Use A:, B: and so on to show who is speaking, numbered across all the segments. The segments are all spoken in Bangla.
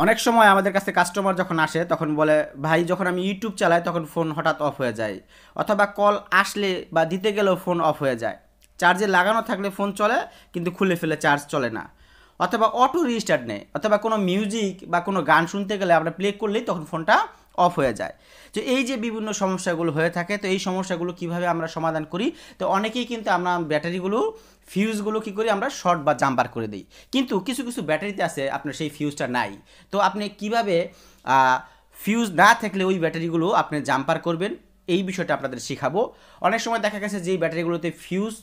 A: অনেক সময় আমাদের কাছে কাস্টমার যখন আসে তখন বলে, ভাই যখন আমি ইউটিউব চালাই তখন ফোন হঠাৎ অফ হয়ে যায়, অথবা কল আসলে বা দিতে গেলেও ফোন অফ হয়ে যায়, চার্জে লাগানো থাকলে ফোন চলে কিন্তু খুলে ফেলে চার্জ চলে না, অথবা অটো রিস্টার্ট নেই, অথবা কোনো মিউজিক বা কোনো গান শুনতে গেলে আমরা প্লে করলেই তখন ফোনটা অফ হয়ে যায়। তো এই যে বিভিন্ন সমস্যাগুলো হয়ে থাকে, তো এই সমস্যাগুলো কিভাবে আমরা সমাধান করি, তো অনেকেই কিন্তু আমরা ব্যাটারিগুলো ফিউজগুলো কী করি, আমরা শর্ট বা জাম্পার করে দিই। কিন্তু কিছু কিছু ব্যাটারিতে আছে আপনার সেই ফিউজটা নাই, তো আপনি কিভাবে ফিউজ না থাকলে ওই ব্যাটারিগুলো আপনি জাম্পার করবেন, এই বিষয়টা আপনাদের শেখাবো। অনেক সময় দেখা গেছে যে এই ব্যাটারিগুলোতে ফিউজ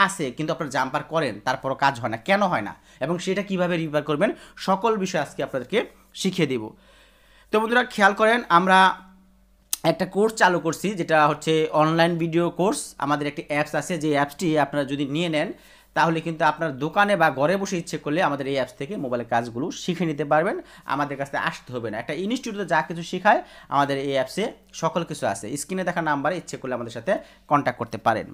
A: আছে কিন্তু আপনারা জাম্পার করেন তারপরও কাজ হয় না, কেন হয় না এবং সেটা কিভাবে রিপেয়ার করবেন, সকল বিষয় আজকে আপনাদেরকে শিখিয়ে দেব। তো বন্ধুরা খেয়াল করেন, আমরা একটা কোর্স চালু করছি যেটা হচ্ছে অনলাইন ভিডিও কোর্স। আমাদের একটি অ্যাপস আছে, যে অ্যাপসটি আপনারা যদি নিয়ে নেন তাহলে কিন্তু আপনার দোকানে বা ঘরে বসে ইচ্ছে করলে আমাদের এই অ্যাপস থেকে মোবাইলের কাজগুলো শিখে নিতে পারবেন, আমাদের কাছে আসতে হবে না। একটা ইনস্টিটিউটে যা কিছু শেখায় আমাদের এই অ্যাপসে সকল কিছু আছে, স্ক্রিনে দেখা নাম্বারে ইচ্ছে করলে আমাদের সাথে কন্ট্যাক্ট করতে পারেন।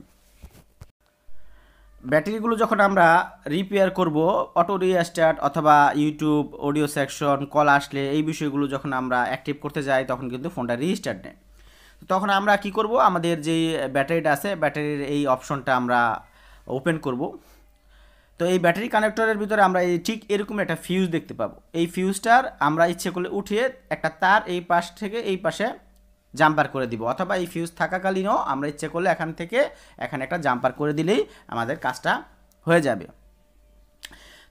A: ব্যাটারিগুলো যখন আমরা রিপেয়ার করব, অটো রিস্টার্ট অথবা ইউটিউব অডিও সেকশন কল আসলে এই বিষয়গুলো যখন আমরা অ্যাক্টিভ করতে যাই তখন কিন্তু ফোনটা রিস্টার্ট নেয়। তখন আমরা কি করব, আমাদের যেই ব্যাটারিটা আছে ব্যাটারির এই অপশনটা আমরা ওপেন করব। তো এই ব্যাটারি কানেক্টরের ভিতরে আমরা এই ঠিক এরকম একটা ফিউজ দেখতে পাবো। এই ফিউজটার আমরা ইচ্ছে করলে উঠিয়ে একটা তার এই পাশ থেকে এই পাশে জাম্পার করে দিব, অথবা এই ফিউজ থাকাকালীনও আমরা ইচ্ছে করলে এখান থেকে এখানে একটা জাম্পার করে দিলেই আমাদের কাজটা হয়ে যাবে।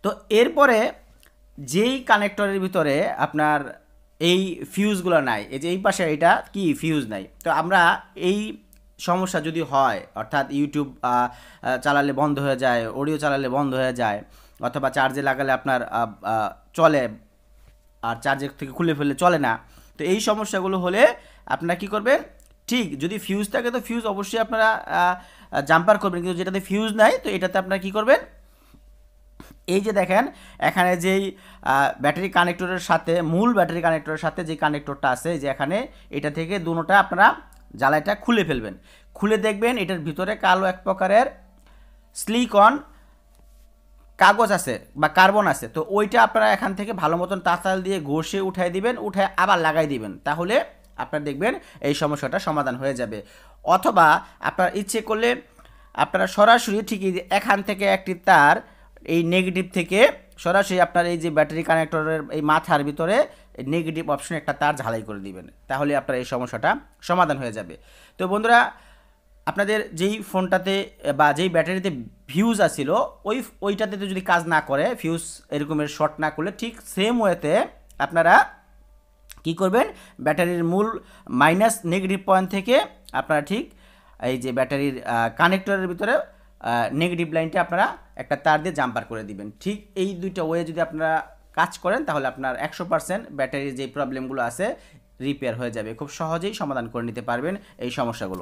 A: তো এরপরে যেই কানেক্টরের ভিতরে আপনার এই ফিউজগুলো নাই, এই যে এই পাশে এটা কি ফিউজ নাই, তো আমরা এই সমস্যা যদি হয়, অর্থাৎ ইউটিউব চালালে বন্ধ হয়ে যায়, অডিও চালালে বন্ধ হয়ে যায়, অথবা চার্জে লাগালে আপনার চলে আর চার্জের থেকে খুলে ফেললে চলে না, তো এই সমস্যাগুলো হলে আপনারা কী করবেন, ঠিক যদি ফিউজ থাকে তো ফিউজ অবশ্যই আপনারা জাম্পার করবেন, কিন্তু যেটাতে ফিউজ নাই তো এটাতে আপনারা কী করবেন, এই যে দেখেন এখানে যেই ব্যাটারি কানেক্টরের সাথে মূল ব্যাটারি কানেক্টরের সাথে যে কানেক্টরটা আছে, যে এখানে এটা থেকে দুটোটা আপনারা জ্বালাইটা খুলে ফেলবেন, খুলে দেখবেন এটার ভিতরে কালো এক প্রকারের সিলিকন কাগজ আছে বা কার্বন আছে, তো ওইটা আপনারা এখান থেকে ভালো মতন তাতাল দিয়ে ঘষে উঠাই দিবেন, উঠে আবার লাগাই দিবেন, তাহলে আপনারা দেখবেন এই সমস্যাটা সমাধান হয়ে যাবে। অথবা আপনার ইচ্ছে করলে আপনারা সরাসরি ঠিকই এখান থেকে একটি তার এই নেগেটিভ থেকে সরাসরি আপনার এই যে ব্যাটারি কানেক্টরের এই মাথার ভিতরে নেগেটিভ অপশনে একটা তার ঝালাই করে দিবেন, তাহলে আপনার এই সমস্যাটা সমাধান হয়ে যাবে। তো বন্ধুরা, আপনাদের যেই ফোনটাতে বা যেই ব্যাটারিতে ফিউজ আসছিল ওইটাতে যদি কাজ না করে, ফিউজ এরকমের শর্ট না করলে, ঠিক সেম ওয়েতে আপনারা কি করবেন, ব্যাটারির মূল মাইনাস নেগেটিভ পয়েন্ট থেকে আপনারা ঠিক এই যে ব্যাটারির কানেক্টরের ভিতরে নেগেটিভ লাইনটা আপনারা একটা তার দিয়ে জাম্পার করে দিবেন। ঠিক এই দুইটা ওয়ে যদি আপনারা কাজ করেন তাহলে আপনার 100% ব্যাটারির যে প্রবলেমগুলো আছে রিপেয়ার হয়ে যাবে, খুব সহজেই সমাধান করে নিতে পারবেন এই সমস্যাগুলো।